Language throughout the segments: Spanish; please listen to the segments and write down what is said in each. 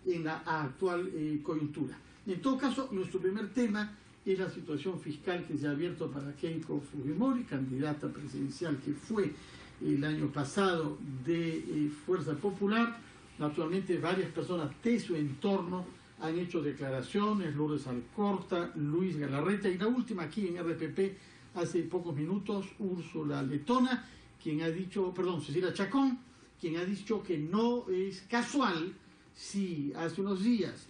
en la actual coyuntura. En todo caso, nuestro primer tema es la situación fiscal que se ha abierto para Keiko Fujimori, candidata presidencial que fue el año pasado de Fuerza Popular. Naturalmente, varias personas de su entorno han hecho declaraciones: Lourdes Alcorta, Luis Galarreta, y la última aquí en RPP hace pocos minutos, Úrsula Letona, quien ha dicho, Cecilia Chacón, quien ha dicho que no es casual si hace unos días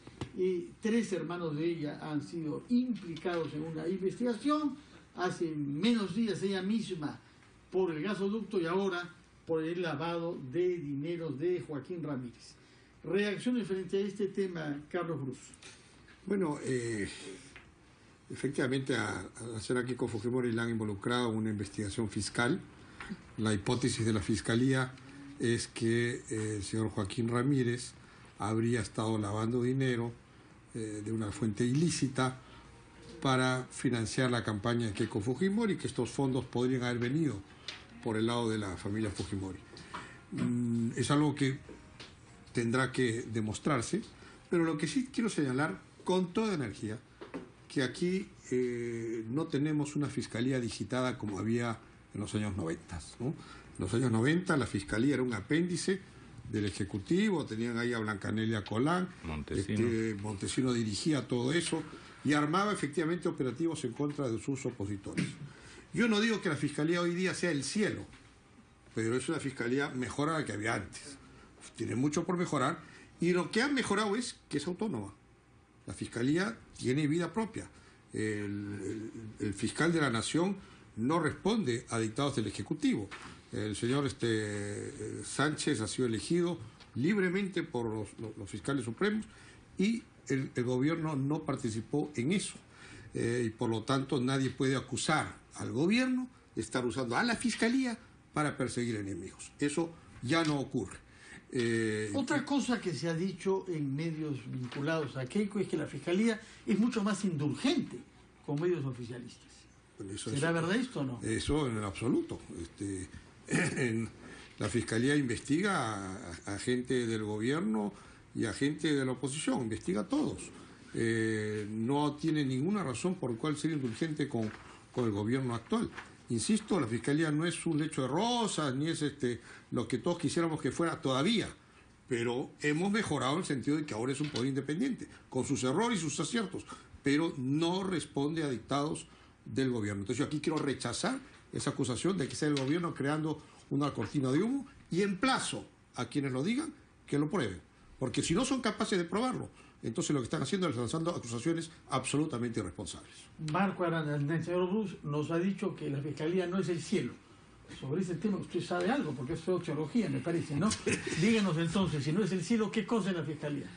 3 hermanos de ella han sido implicados en una investigación, hace menos días ella misma por el gasoducto y ahora por el lavado de dinero de Joaquín Ramírez. Reacciones frente a este tema, Carlos Brus. Bueno, efectivamente a la señora Keiko Fujimori la han involucrado en una investigación fiscal. La hipótesis de la Fiscalía es que el señor Joaquín Ramírez habría estado lavando dinero de una fuente ilícita para financiar la campaña de Keiko Fujimori, que estos fondos podrían haber venido por el lado de la familia Fujimori. Es algo que tendrá que demostrarse, pero lo que sí quiero señalar con toda energía, que aquí no tenemos una fiscalía digitada como había en los años 90, ¿no? En los años 90 la fiscalía era un apéndice del Ejecutivo, tenían ahí a Blancanelia Colán, Montesino dirigía todo eso y armaba efectivamente operativos en contra de sus opositores. Yo no digo que la Fiscalía hoy día sea el cielo, pero es una Fiscalía mejorada que había antes. Tiene mucho por mejorar y lo que ha mejorado es que es autónoma. La Fiscalía tiene vida propia. El fiscal de la Nación no responde a dictados del Ejecutivo. El señor Sánchez ha sido elegido libremente por los fiscales supremos y el gobierno no participó en eso. Y por lo tanto nadie puede acusar al gobierno de estar usando a la Fiscalía para perseguir enemigos. Eso ya no ocurre. Otra cosa que se ha dicho en medios vinculados a Keiko es que la Fiscalía es mucho más indulgente con medios oficialistas. Bueno, ¿será verdad esto o no? Eso en absoluto. La Fiscalía investiga a gente del gobierno y a gente de la oposición, investiga a todos. No tiene ninguna razón por la cual ser indulgente con el gobierno actual. Insisto, la Fiscalía no es un lecho de rosas, ni es lo que todos quisiéramos que fuera todavía, pero hemos mejorado en el sentido de que ahora es un poder independiente, con sus errores y sus aciertos, pero no responde a dictados del gobierno. Entonces yo aquí quiero rechazar esa acusación de que sea el gobierno creando una cortina de humo y emplazo a quienes lo digan que lo prueben, porque si no son capaces de probarlo, entonces lo que están haciendo es lanzando acusaciones absolutamente irresponsables. Marco Arana, el señor Brus nos ha dicho que la Fiscalía no es el cielo. Sobre ese tema usted sabe algo, porque es sociología, me parece, ¿no? Díganos entonces, si no es el cielo, ¿qué cosa es la Fiscalía?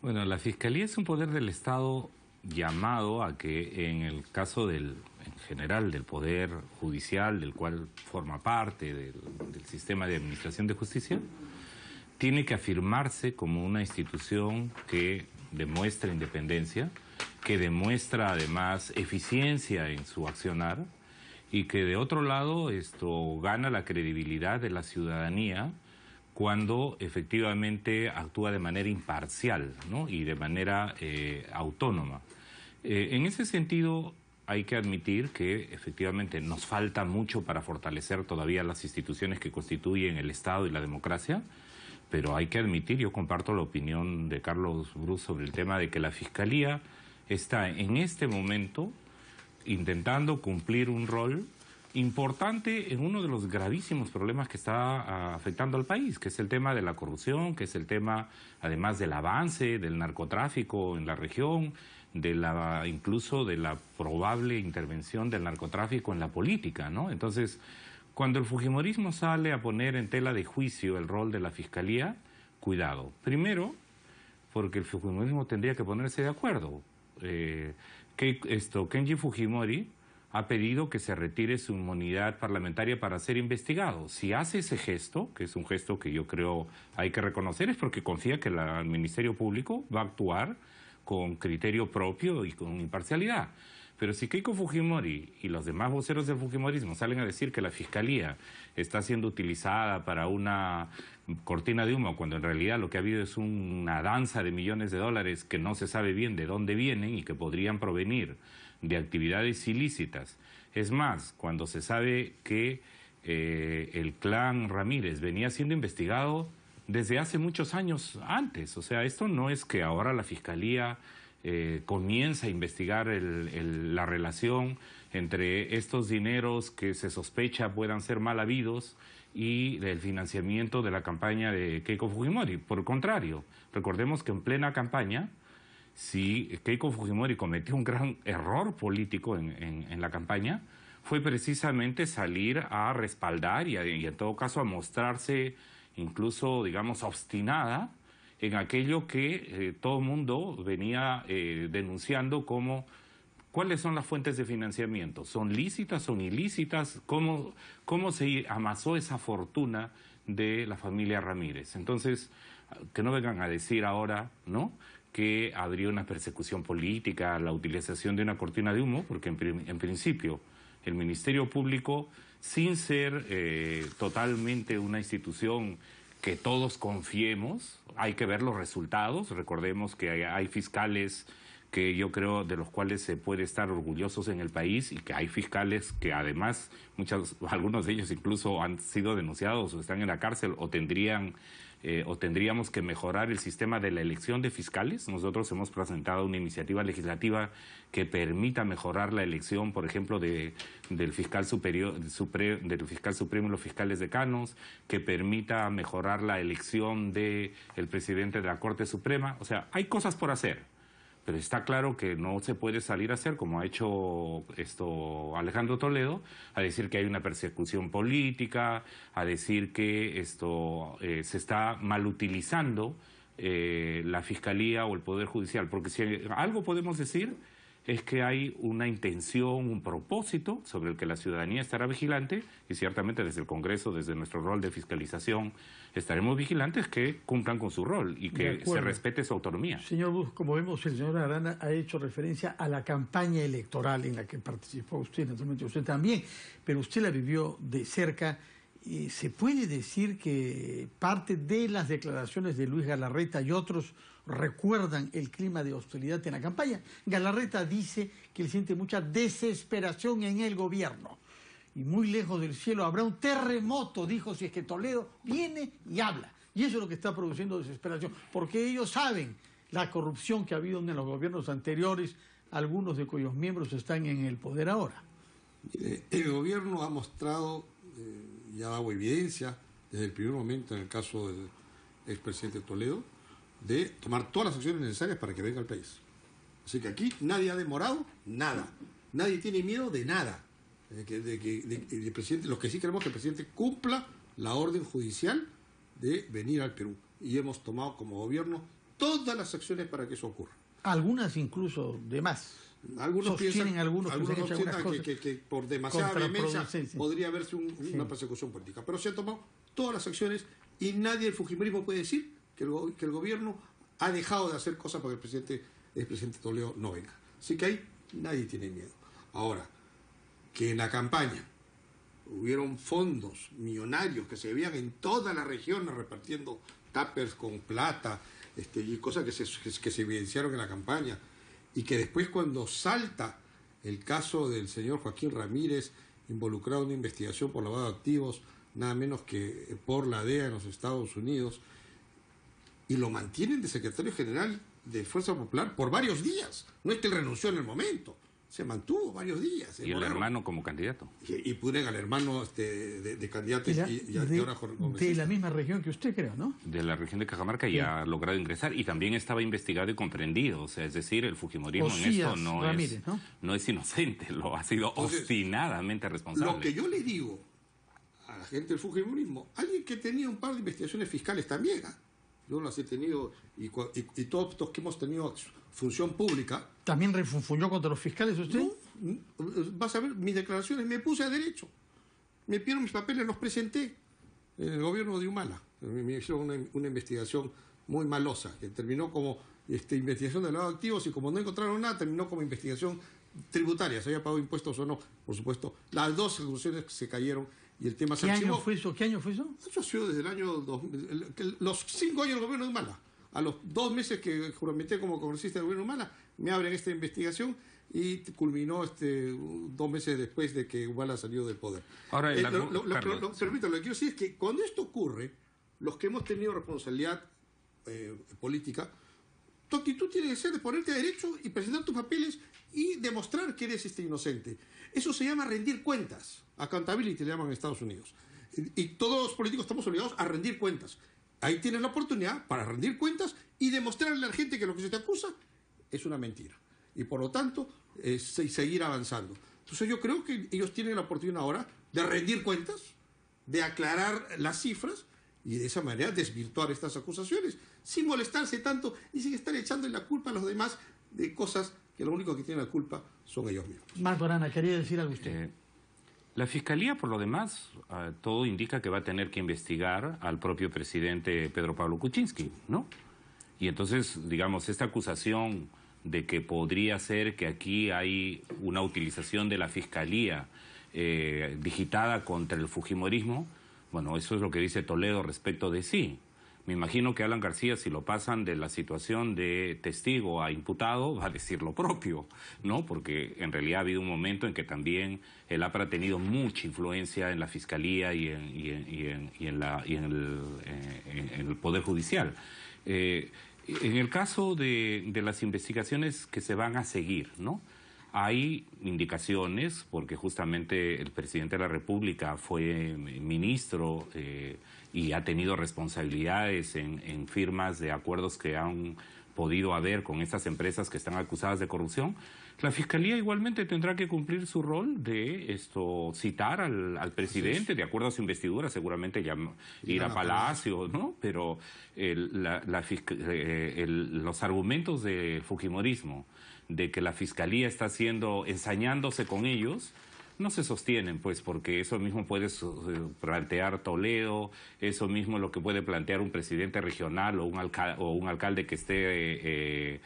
Bueno, la Fiscalía es un poder del Estado llamado a que en el caso en general del Poder Judicial, del cual forma parte del sistema de administración de justicia, tiene que afirmarse como una institución que demuestra independencia, que demuestra además eficiencia en su accionar y que de otro lado gana la credibilidad de la ciudadanía cuando efectivamente actúa de manera imparcial, ¿no? Y de manera autónoma. En ese sentido hay que admitir que efectivamente nos falta mucho para fortalecer todavía las instituciones que constituyen el Estado y la democracia, pero hay que admitir, yo comparto la opinión de Carlos Brus sobre el tema de que la Fiscalía está en este momento intentando cumplir un rol importante en uno de los gravísimos problemas que está afectando al país, que es el tema de la corrupción, que es el tema además del avance del narcotráfico en la región, incluso de la probable intervención del narcotráfico en la política, ¿no? Entonces, cuando el fujimorismo sale a poner en tela de juicio el rol de la Fiscalía, cuidado. Primero, porque el fujimorismo tendría que ponerse de acuerdo. Kenji Fujimori ha pedido que se retire su inmunidad parlamentaria para ser investigado. Si hace ese gesto, que es un gesto que yo creo hay que reconocer, es porque confía que el Ministerio Público va a actuar con criterio propio y con imparcialidad. Pero si Keiko Fujimori y los demás voceros del fujimorismo salen a decir que la Fiscalía está siendo utilizada para una cortina de humo, cuando en realidad lo que ha habido es una danza de millones de dólares que no se sabe bien de dónde vienen y que podrían provenir de actividades ilícitas. Es más, cuando se sabe que el clan Ramírez venía siendo investigado desde hace muchos años antes. O sea, esto no es que ahora la Fiscalía comienza a investigar la relación entre estos dineros que se sospecha puedan ser mal habidos y el financiamiento de la campaña de Keiko Fujimori. Por el contrario, recordemos que en plena campaña, si Keiko Fujimori cometió un gran error político en la campaña, fue precisamente salir a respaldar y en todo caso a mostrarse incluso, digamos, obstinada en aquello que todo el mundo venía denunciando como cuáles son las fuentes de financiamiento. ¿Son lícitas, son ilícitas? ¿Cómo se amasó esa fortuna de la familia Ramírez? Entonces, que no vengan a decir ahora, ¿no?, que habría una persecución política, la utilización de una cortina de humo, porque en principio el Ministerio Público, sin ser totalmente una institución que todos confiemos, hay que ver los resultados. Recordemos que hay fiscales que yo creo de los cuales se puede estar orgullosos en el país y que hay fiscales que además, algunos de ellos incluso han sido denunciados o están en la cárcel o tendríamos que mejorar el sistema de la elección de fiscales. Nosotros hemos presentado una iniciativa legislativa que permita mejorar la elección, por ejemplo, del fiscal del fiscal supremo y los fiscales decanos, que permita mejorar la elección del presidente de la Corte Suprema. O sea, hay cosas por hacer, pero está claro que no se puede salir a hacer, como ha hecho Alejandro Toledo, a decir que hay una persecución política, a decir que se está mal utilizando la Fiscalía o el Poder Judicial. Porque si algo podemos decir es que hay una intención, un propósito sobre el que la ciudadanía estará vigilante, y ciertamente desde el Congreso, desde nuestro rol de fiscalización, estaremos vigilantes que cumplan con su rol y que se respete su autonomía. Señor Bus, como vemos, el señor Arana ha hecho referencia a la campaña electoral en la que participó usted, naturalmente usted también, pero usted la vivió de cerca. ¿Se puede decir que parte de las declaraciones de Luis Galarreta y otros recuerdan el clima de hostilidad en la campaña? Galarreta dice que él siente mucha desesperación en el gobierno y muy lejos del cielo habrá un terremoto, dijo, si es que Toledo viene y habla. Y eso es lo que está produciendo desesperación, porque ellos saben la corrupción que ha habido en los gobiernos anteriores, algunos de cuyos miembros están en el poder ahora. El gobierno ha mostrado, y ha dado evidencia desde el primer momento en el caso del expresidente Toledo, de tomar todas las acciones necesarias para que venga al país. Así que aquí nadie ha demorado nada. Nadie tiene miedo de nada. El presidente, los que sí queremos que el presidente cumpla la orden judicial de venir al Perú. Y hemos tomado como gobierno todas las acciones para que eso ocurra. Algunas incluso de más. Algunos piensan que por demasiada vehemencia podría haberse una persecución política. Pero se han tomado todas las acciones y nadie del fujimorismo puede decir que el gobierno ha dejado de hacer cosas para que el presidente Toledo no venga. Así que ahí nadie tiene miedo. Ahora, que en la campaña hubieron fondos millonarios que se veían en todas las regiones repartiendo tuppers con plata y cosas que se evidenciaron en la campaña, y que después cuando salta el caso del señor Joaquín Ramírez involucrado en una investigación por lavado de activos, nada menos que por la DEA en los Estados Unidos, y lo mantienen de secretario general de Fuerza Popular por varios días. No es que él renunció en el momento, se mantuvo varios días. Y el hermano como candidato. Y ponen al hermano de candidato y ahora de la misma región que usted, creo, ¿no? De la región de Cajamarca, y ha logrado ingresar. Y también estaba investigado y comprendido. O sea, es decir, el fujimorismo en esto no es inocente, lo ha sido obstinadamente responsable. Lo que yo le digo a la gente del fujimorismo, alguien que tenía un par de investigaciones fiscales también, yo las he tenido, y todos los que hemos tenido función pública. ¿También refunfuñó contra los fiscales usted? No, vas a ver mis declaraciones, me puse a derecho. Me pidieron mis papeles, los presenté en el gobierno de Humala. Me hicieron una investigación muy malosa, que terminó como investigación de lavado de activos, y como no encontraron nada, terminó como investigación tributaria, se haya pagado impuestos o no, por supuesto. Las dos ejecuciones se cayeron y el tema se archivó. ¿Qué año fue eso? Eso ha sido desde el año 2000, los 5 años del gobierno de Humala. A los 2 meses que juramenté como congresista del gobierno de Humala, me abren esta investigación y culminó 2 meses después de que Humala salió del poder. Ahora, permítame, lo que quiero decir es que cuando esto ocurre, los que hemos tenido responsabilidad política, tu actitud tiene que ser de ponerte a derecho y presentar tus papeles y demostrar que eres inocente. Eso se llama rendir cuentas. Accountability le llaman en Estados Unidos. Y todos los políticos estamos obligados a rendir cuentas. Ahí tienes la oportunidad para rendir cuentas y demostrarle a la gente que lo que se te acusa es una mentira. Y por lo tanto, seguir avanzando. Entonces yo creo que ellos tienen la oportunidad ahora de rendir cuentas, de aclarar las cifras y de esa manera desvirtuar estas acusaciones, sin molestarse tanto y sin estar echando la culpa a los demás de cosas que lo único que tienen la culpa son ellos mismos. Marco Arana, quería decir algo usted. La Fiscalía, por lo demás, todo indica que va a tener que investigar al propio presidente Pedro Pablo Kuczynski, ¿no? Y entonces, digamos, esta acusación de que podría ser que aquí hay una utilización de la Fiscalía digitada contra el fujimorismo, bueno, eso es lo que dice Toledo respecto de sí. Me imagino que Alan García, si lo pasan de la situación de testigo a imputado, va a decir lo propio, ¿no? Porque en realidad ha habido un momento en que también el APRA ha tenido mucha influencia en la Fiscalía y en el Poder Judicial. En el caso de las investigaciones que se van a seguir, ¿no? Hay indicaciones, porque justamente el presidente de la República fue ministro y ha tenido responsabilidades en firmas de acuerdos que han podido haber con estas empresas que están acusadas de corrupción. La Fiscalía igualmente tendrá que cumplir su rol de citar al presidente, de acuerdo a su investidura, seguramente ir a Palacio, ¿no? Pero los argumentos del fujimorismo de que la Fiscalía está ensañándose con ellos, no se sostienen, pues, porque eso mismo puede plantear Toledo, eso mismo es lo que puede plantear un presidente regional o un alcalde que esté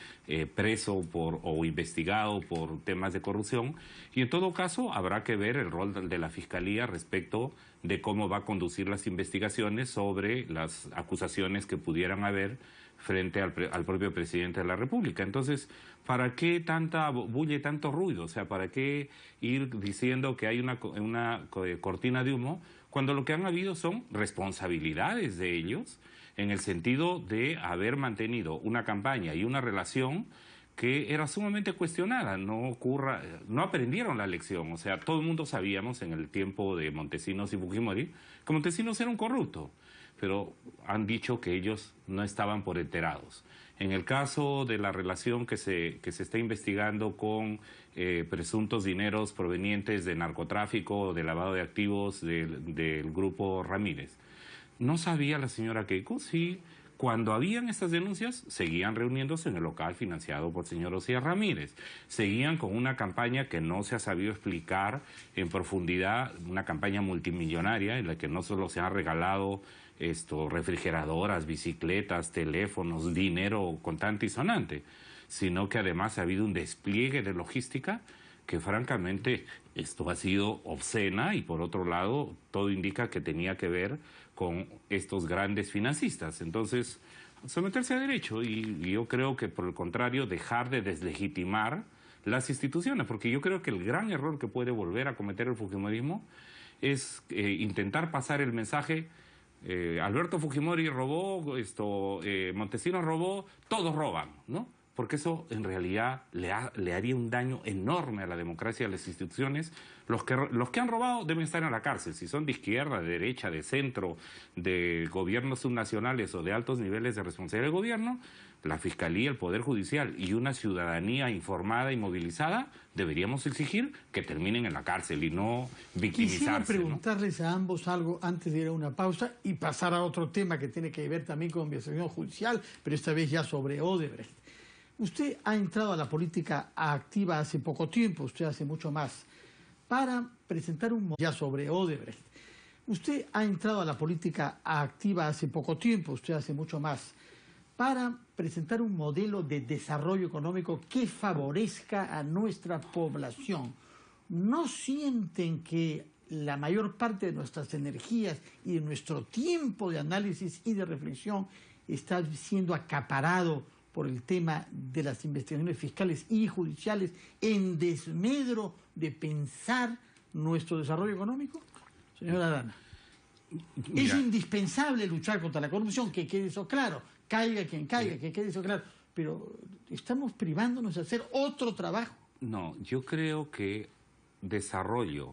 preso o investigado por temas de corrupción. Y en todo caso habrá que ver el rol de la Fiscalía respecto de cómo va a conducir las investigaciones sobre las acusaciones que pudieran haber frente al propio presidente de la República. Entonces, ¿para qué tanta bulla y tanto ruido? O sea, ¿para qué ir diciendo que hay una cortina de humo cuando lo que han habido son responsabilidades de ellos en el sentido de haber mantenido una campaña y una relación que era sumamente cuestionada? No aprendieron la lección. O sea, todo el mundo sabíamos en el tiempo de Montesinos y Fujimori que Montesinos era un corrupto, pero han dicho que ellos no estaban por enterados. En el caso de la relación que se está investigando con presuntos dineros provenientes de narcotráfico o de lavado de activos del grupo Ramírez, ¿no sabía la señora Keiko? Sí, cuando habían estas denuncias, seguían reuniéndose en el local financiado por el señor Osías Ramírez. Seguían con una campaña que no se ha sabido explicar en profundidad, una campaña multimillonaria en la que no solo se han regalado refrigeradoras, bicicletas, teléfonos, dinero contante y sonante, sino que además ha habido un despliegue de logística que francamente esto ha sido obscena y por otro lado todo indica que tenía que ver con estos grandes financistas. Entonces, someterse a derecho y yo creo que por el contrario dejar de deslegitimar las instituciones, porque yo creo que el gran error que puede volver a cometer el fujimorismo es intentar pasar el mensaje: Alberto Fujimori robó, Montesinos robó, todos roban, ¿no? Porque eso en realidad le haría un daño enorme a la democracia y a las instituciones. Los que han robado deben estar en la cárcel, si son de izquierda, de derecha, de centro, de gobiernos subnacionales o de altos niveles de responsabilidad del gobierno. La Fiscalía, el Poder Judicial y una ciudadanía informada y movilizada deberíamos exigir que terminen en la cárcel y no victimizarse. Quisiera preguntarles a ambos algo antes de ir a una pausa y pasar a otro tema que tiene que ver también con investigación judicial, pero esta vez ya sobre Odebrecht. Usted ha entrado a la política activa hace poco tiempo, usted hace mucho más, para presentar un ya sobre Odebrecht. Usted ha entrado a la política activa hace poco tiempo, usted hace mucho más, para presentar un modelo de desarrollo económico que favorezca a nuestra población. ¿No sienten que la mayor parte de nuestras energías y de nuestro tiempo de análisis y de reflexión está siendo acaparado por el tema de las investigaciones fiscales y judiciales en desmedro de pensar nuestro desarrollo económico? Señora Arana, es indispensable luchar contra la corrupción, que quede eso claro, caiga quien caiga, que quede eso claro, pero estamos privándonos de hacer otro trabajo. No, yo creo que desarrollo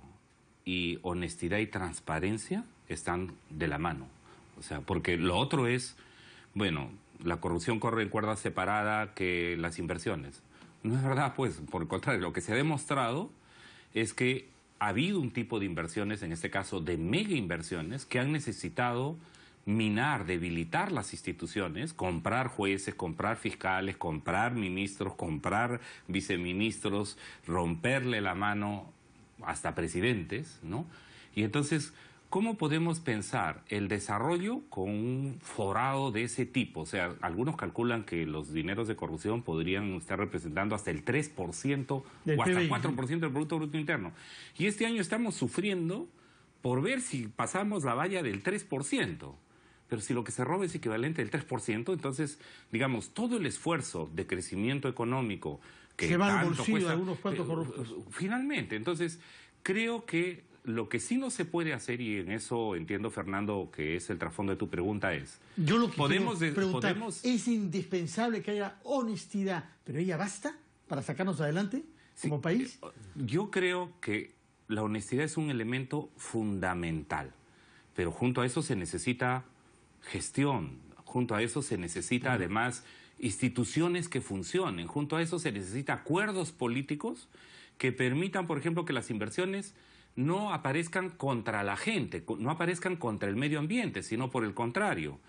y honestidad y transparencia están de la mano. O sea, porque lo otro es, bueno, la corrupción corre en cuerda separada que las inversiones. No es verdad, pues, por el contrario, lo que se ha demostrado es que ha habido un tipo de inversiones, en este caso de mega inversiones, que han necesitado minar, debilitar las instituciones, comprar jueces, comprar fiscales, comprar ministros, comprar viceministros, romperle la mano hasta presidentes, ¿no? Y entonces, ¿cómo podemos pensar el desarrollo con un forado de ese tipo? O sea, algunos calculan que los dineros de corrupción podrían estar representando hasta el 3% o hasta el 4% del Producto Bruto Interno. Y este año estamos sufriendo por ver si pasamos la valla del 3%. Pero si lo que se roba es equivalente al 3%, entonces, digamos, todo el esfuerzo de crecimiento económico que se va al tanto bolsillo cuesta, de algunos cuantos corruptos. Finalmente, entonces, creo que lo que sí no se puede hacer, y en eso entiendo, Fernando, que es el trasfondo de tu pregunta, es... Yo lo que quiero preguntar, ¿es indispensable que haya honestidad, pero ella basta para sacarnos adelante como país? Yo creo que la honestidad es un elemento fundamental, pero junto a eso se necesita gestión, junto a eso se necesita además instituciones que funcionen, junto a eso se necesita acuerdos políticos que permitan, por ejemplo, que las inversiones no aparezcan contra la gente, no aparezcan contra el medio ambiente, sino por el contrario,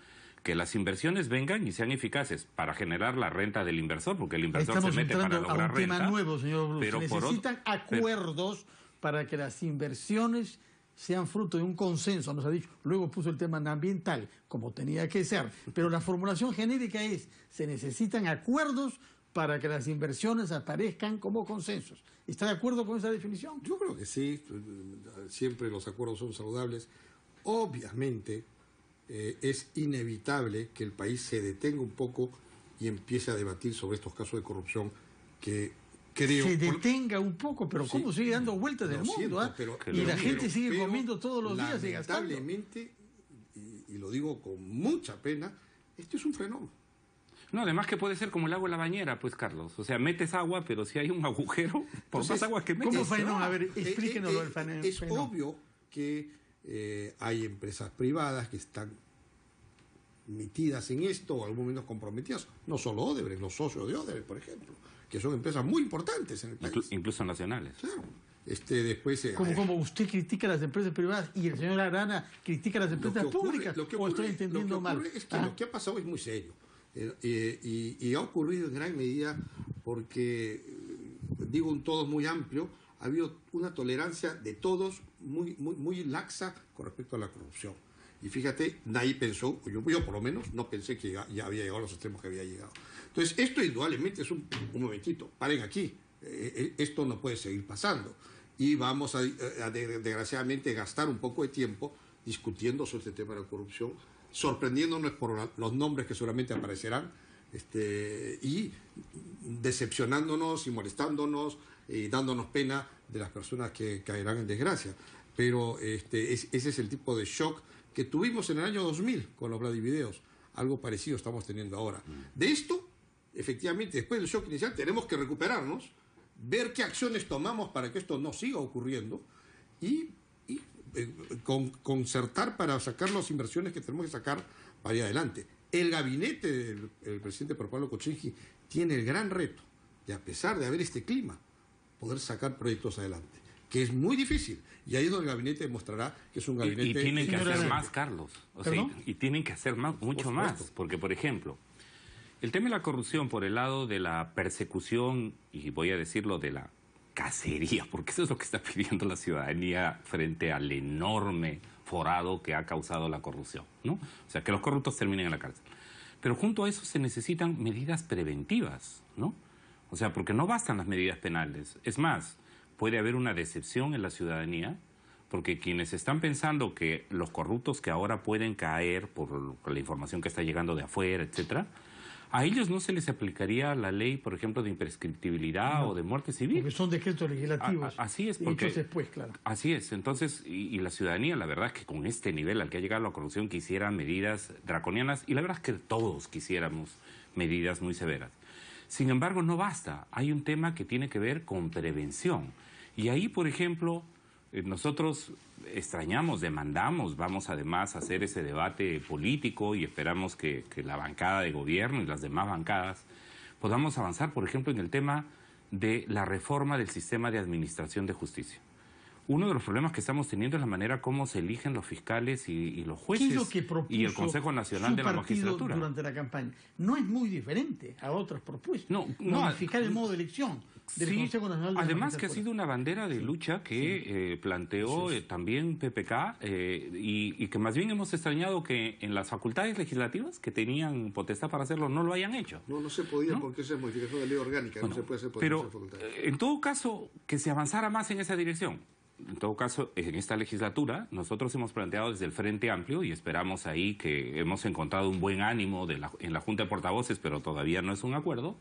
que las inversiones vengan y sean eficaces para generar la renta del inversor, porque el inversor se mete para lograr renta. Estamos entrando a un tema nuevo, señor Bruce. Pero se necesitan acuerdos para que las inversiones sean fruto de un consenso, nos ha dicho. Luego puso el tema ambiental, como tenía que ser. Pero la formulación genérica es, se necesitan acuerdos para que las inversiones aparezcan como consensos. ¿Está de acuerdo con esa definición? Yo creo que sí. Siempre los acuerdos son saludables. Obviamente es inevitable que el país se detenga un poco y empiece a debatir sobre estos casos de corrupción que creo... Se detenga un poco, pero ¿cómo sigue dando vueltas del mundo? Y la gente sigue comiendo todos los días y gastando. Lamentablemente, y lo digo con mucha pena, esto es un fenómeno. No, además que puede ser como el agua en la bañera, pues, Carlos. O sea, metes agua, pero si hay un agujero, por más agua que metes... ¿Cómo fenómeno? A ver, explíquenos el fenómeno. Es obvio que hay empresas privadas que están metidas en esto o algún momento comprometidas. No solo Odebrecht, los socios de Odebrecht, por ejemplo, que son empresas muy importantes en el país. Incluso nacionales. Claro. Después, ¿Cómo usted critica a las empresas privadas y el señor Arana critica a las empresas públicas? ¿O estoy entendiendo mal? Lo que ocurre es que lo que ha pasado es muy serio. Y ha ocurrido en gran medida porque, digo un todo muy amplio, ha habido una tolerancia de todos muy laxa con respecto a la corrupción. Y fíjate, nadie pensó, yo por lo menos no pensé que ya había llegado a los extremos que había llegado. Entonces, esto indudablemente es un momentito, paren aquí, esto no puede seguir pasando. Y vamos a desgraciadamente gastar un poco de tiempo discutiendo sobre este tema de la corrupción, sorprendiéndonos por los nombres que seguramente aparecerán, y decepcionándonos y molestándonos y dándonos pena de las personas que caerán en desgracia. Pero ese es el tipo de shock que tuvimos en el año 2000 con los Vladivideos. Algo parecido estamos teniendo ahora. De esto, efectivamente, después del shock inicial, tenemos que recuperarnos, ver qué acciones tomamos para que esto no siga ocurriendo y concertar para sacar las inversiones que tenemos que sacar para ir adelante. El gabinete del presidente Pablo Kuczynski tiene el gran reto de, a pesar de haber este clima, poder sacar proyectos adelante, que es muy difícil. Y ahí es donde el gabinete demostrará que es un gabinete... Y tienen que hacer más, Carlos. O sea, y tienen que hacer mucho más. Porque, por ejemplo, el tema de la corrupción por el lado de la persecución, y voy a decirlo, de la cacería, porque eso es lo que está pidiendo la ciudadanía frente al enorme forado que ha causado la corrupción, ¿no? O sea, que los corruptos terminen en la cárcel. Pero junto a eso se necesitan medidas preventivas, ¿no? O sea, porque no bastan las medidas penales. Es más, puede haber una decepción en la ciudadanía, porque quienes están pensando que los corruptos que ahora pueden caer por la información que está llegando de afuera, etcétera, a ellos no se les aplicaría la ley, por ejemplo, de imprescriptibilidad o de muerte civil. Porque son decretos legislativos. Así es, porque hechos después, claro. Así es. Entonces, y la ciudadanía, la verdad es que con este nivel al que ha llegado la corrupción quisiera medidas draconianas, y la verdad es que todos quisiéramos medidas muy severas. Sin embargo, no basta. Hay un tema que tiene que ver con prevención. Y ahí, por ejemplo, nosotros extrañamos, demandamos, vamos además a hacer ese debate político y esperamos que la bancada de gobierno y las demás bancadas podamos avanzar, por ejemplo, en el tema de la reforma del sistema de administración de justicia. Uno de los problemas que estamos teniendo es la manera como se eligen los fiscales y los jueces. ¿Qué es lo que propuso y el Consejo Nacional de la Magistratura durante la campaña? No es muy diferente a otras propuestas. Modificar el modo de elección del Consejo Nacional de la Además Magistratura. que ha sido una bandera de lucha que planteó también PPK y que más bien hemos extrañado que en las facultades legislativas que tenían potestad para hacerlo no lo hayan hecho. No se podía porque esa es modificación de ley orgánica, no se puede hacer por pero facultades. En todo caso, que se avanzara más en esa dirección. En todo caso, en esta legislatura, nosotros hemos planteado desde el Frente Amplio y esperamos ahí que hemos encontrado un buen ánimo en la Junta de Portavoces, pero todavía no es un acuerdo.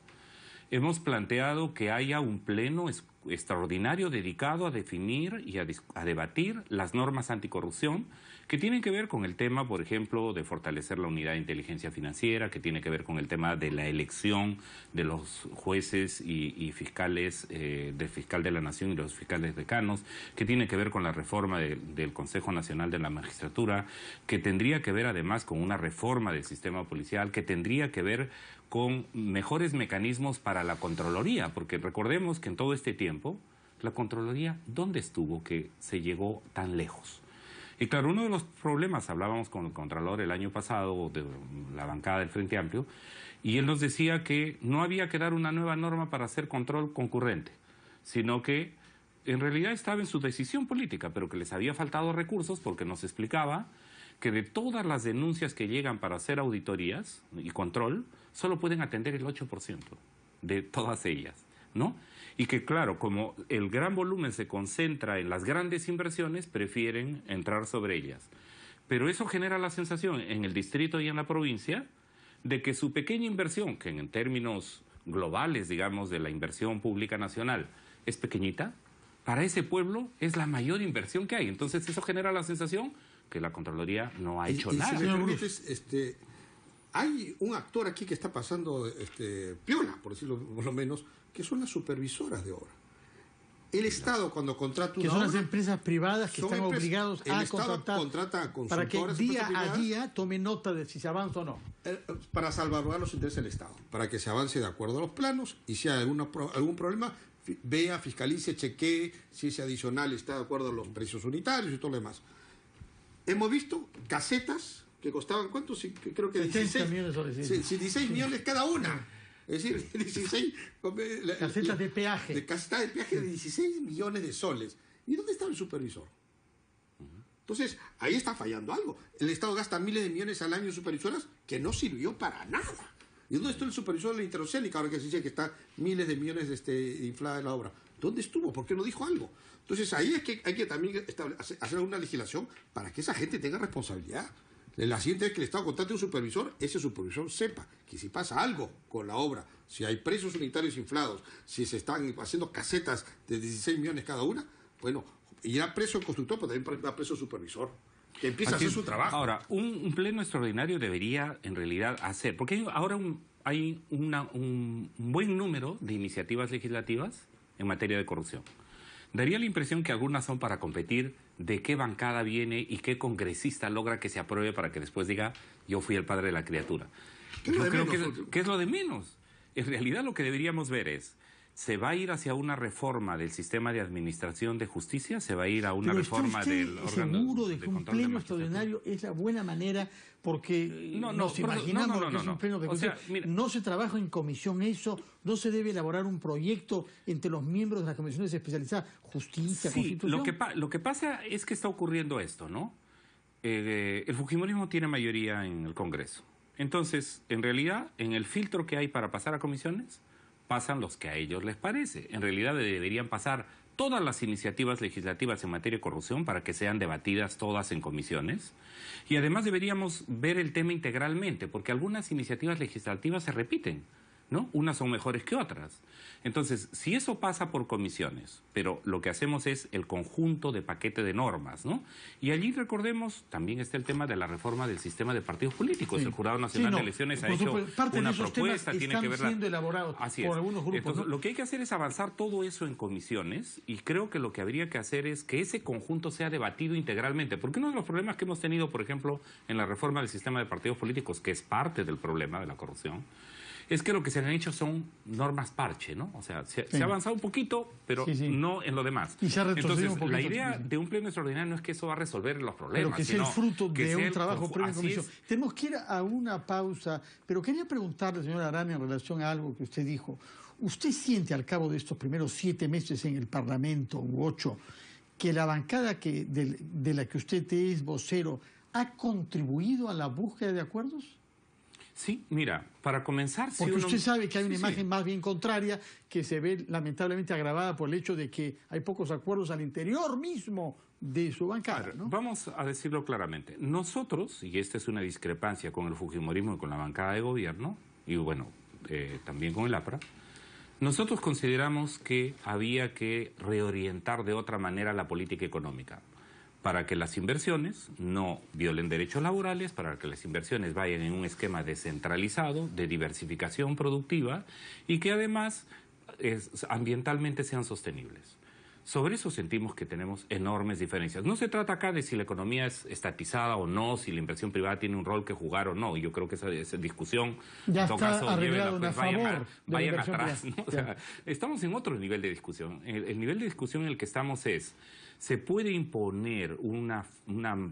Hemos planteado que haya un pleno extraordinario dedicado a definir y a debatir las normas anticorrupción que tienen que ver con el tema, por ejemplo, de fortalecer la unidad de inteligencia financiera, que tiene que ver con el tema de la elección de los jueces y fiscales, del fiscal de la Nación y los fiscales decanos, que tiene que ver con la reforma del Consejo Nacional de la Magistratura, que tendría que ver además con una reforma del sistema policial, que tendría que ver con mejores mecanismos para la Contraloría, porque recordemos que en todo este tiempo, la Contraloría, ¿dónde estuvo que se llegó tan lejos? Y claro, uno de los problemas, hablábamos con el Contralor el año pasado, de la bancada del Frente Amplio, y él nos decía que no había que dar una nueva norma para hacer control concurrente, sino que en realidad estaba en su decisión política, pero que les había faltado recursos porque nos explicaba que de todas las denuncias que llegan para hacer auditorías y control, solo pueden atender el 8% de todas ellas, ¿no? Y que, claro, como el gran volumen se concentra en las grandes inversiones, prefieren entrar sobre ellas. Pero eso genera la sensación en el distrito y en la provincia de que su pequeña inversión, que en términos globales, digamos, de la inversión pública nacional, es pequeñita, para ese pueblo es la mayor inversión que hay. Entonces eso genera la sensación que la Contraloría no ha hecho nada. Si me permites, hay un actor aquí que está pasando piola, por decirlo por lo menos, que son las supervisoras de obra. El Estado, cuando contrata una que son obra, las empresas privadas que están obligados a contratar contrata a para que día a privadas, día tome nota de si se avanza o no. Para salvaguardar los intereses del Estado, para que se avance de acuerdo a los planos y si hay algún problema, vea, fiscalice, chequee si ese adicional está de acuerdo a los precios unitarios y todo lo demás. Hemos visto casetas que costaban, ¿cuántos? Creo que 16 millones de soles. 16 millones cada una. Es decir, 16... Casetas de peaje. De casetas de peaje de 16 millones de soles. ¿Y dónde está el supervisor? Entonces, ahí está fallando algo. El Estado gasta miles de millones al año en supervisoras que no sirvió para nada. ¿Y dónde está el supervisor de la Interoceánica? Ahora que se dice que está miles de millones inflada en la obra. ¿Dónde estuvo? ¿Por qué no dijo algo? Entonces, ahí es que hay que también hacer una legislación para que esa gente tenga responsabilidad. La siguiente vez que el Estado contrate un supervisor, ese supervisor sepa que si pasa algo con la obra, si hay precios unitarios inflados, si se están haciendo casetas de 16 millones cada una, bueno, irá preso el constructor, pero también irá preso el supervisor, que empieza a hacer su trabajo. Ahora, un pleno extraordinario debería en realidad hacer, porque ahora hay un buen número de iniciativas legislativas en materia de corrupción. Daría la impresión que algunas son para competir de qué bancada viene y qué congresista logra que se apruebe para que después diga, yo fui el padre de la criatura. Yo creo que es lo de menos. En realidad lo que deberíamos ver es, ¿se va a ir hacia una reforma del sistema de administración de justicia? ¿Se va a ir a una reforma del órgano seguro de que de un control de pleno magistratura? extraordinario es la buena manera? Porque nos imaginamos que es un pleno de justicia. O sea, mira, no se trabaja en comisión eso, no se debe elaborar un proyecto entre los miembros de las comisiones especializadas, justicia, sí, constitución. lo que pasa es que está ocurriendo esto, ¿no? El fujimorismo tiene mayoría en el Congreso. Entonces, en realidad, en el filtro que hay para pasar a comisiones, pasan los que a ellos les parece. En realidad deberían pasar todas las iniciativas legislativas en materia de corrupción para que sean debatidas todas en comisiones. Y además deberíamos ver el tema integralmente, porque algunas iniciativas legislativas se repiten, ¿no? Unas son mejores que otras. Entonces, si eso pasa por comisiones, pero lo que hacemos es el conjunto de paquete de normas, ¿no? Y allí, recordemos, también está el tema de la reforma del sistema de partidos políticos. Sí. El Jurado Nacional de Elecciones ha hecho una propuesta, tiene que verla. Siendo elaborados por algunos grupos. Entonces, ¿no? Lo que hay que hacer es avanzar todo eso en comisiones, y creo que lo que habría que hacer es que ese conjunto sea debatido integralmente, porque uno de los problemas que hemos tenido, por ejemplo, en la reforma del sistema de partidos políticos, que es parte del problema de la corrupción, es que lo que se han hecho son normas parche, ¿no? O sea, se ha avanzado un poquito, pero no en lo demás. Y se ha retrocedido un poquito. La idea de un pleno extraordinario no es que eso va a resolver los problemas, pero que sea el fruto de un trabajo previo en comisión. Tenemos que ir a una pausa, pero quería preguntarle, señor Arana, en relación a algo que usted dijo. ¿Usted siente al cabo de estos primeros 7 meses en el Parlamento, u 8, que la bancada de la que usted es vocero ha contribuido a la búsqueda de acuerdos? Sí, mira, para comenzar... Porque usted sabe que hay una imagen más bien contraria que se ve lamentablemente agravada por el hecho de que hay pocos acuerdos al interior mismo de su bancada, ¿no? Vamos a decirlo claramente. Nosotros, y esta es una discrepancia con el fujimorismo y con la bancada de gobierno, y bueno, también con el APRA, nosotros consideramos que había que reorientar de otra manera la política económica, para que las inversiones no violen derechos laborales, para que las inversiones vayan en un esquema descentralizado, de diversificación productiva, y que además ambientalmente sean sostenibles. Sobre eso sentimos que tenemos enormes diferencias. No se trata acá de si la economía es estatizada o no, si la inversión privada tiene un rol que jugar o no. Y yo creo que esa discusión, ya en todo caso, vayan atrás, ¿no? O sea, estamos en otro nivel de discusión. El nivel de discusión en el que estamos es: ¿se puede imponer una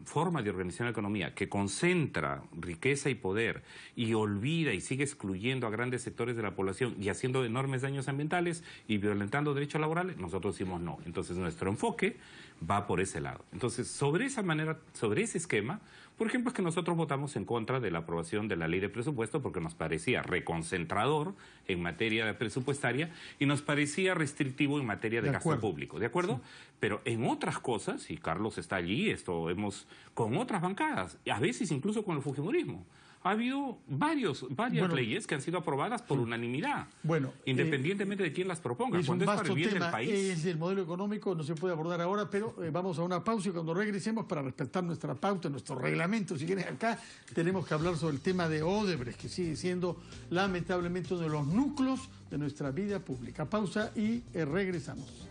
forma de organización de la economía que concentra riqueza y poder y olvida y sigue excluyendo a grandes sectores de la población y haciendo enormes daños ambientales y violentando derechos laborales? Nosotros decimos no. Entonces nuestro enfoque va por ese lado. Entonces, sobre esa manera, sobre ese esquema, por ejemplo, es que nosotros votamos en contra de la aprobación de la ley de presupuesto porque nos parecía reconcentrador en materia presupuestaria y nos parecía restrictivo en materia de gasto público, ¿de acuerdo? Sí. Pero en otras cosas, y Carlos está allí, con otras bancadas, a veces incluso con el fujimorismo, ha habido varias leyes que han sido aprobadas por unanimidad, independientemente de quién las proponga, cuando es para el bien del país. Es el modelo económico, no se puede abordar ahora, pero vamos a una pausa y cuando regresemos, para respetar nuestra pauta, nuestro reglamento, si quieren acá, tenemos que hablar sobre el tema de Odebrecht, que sigue siendo lamentablemente uno de los núcleos de nuestra vida pública. Pausa y regresamos.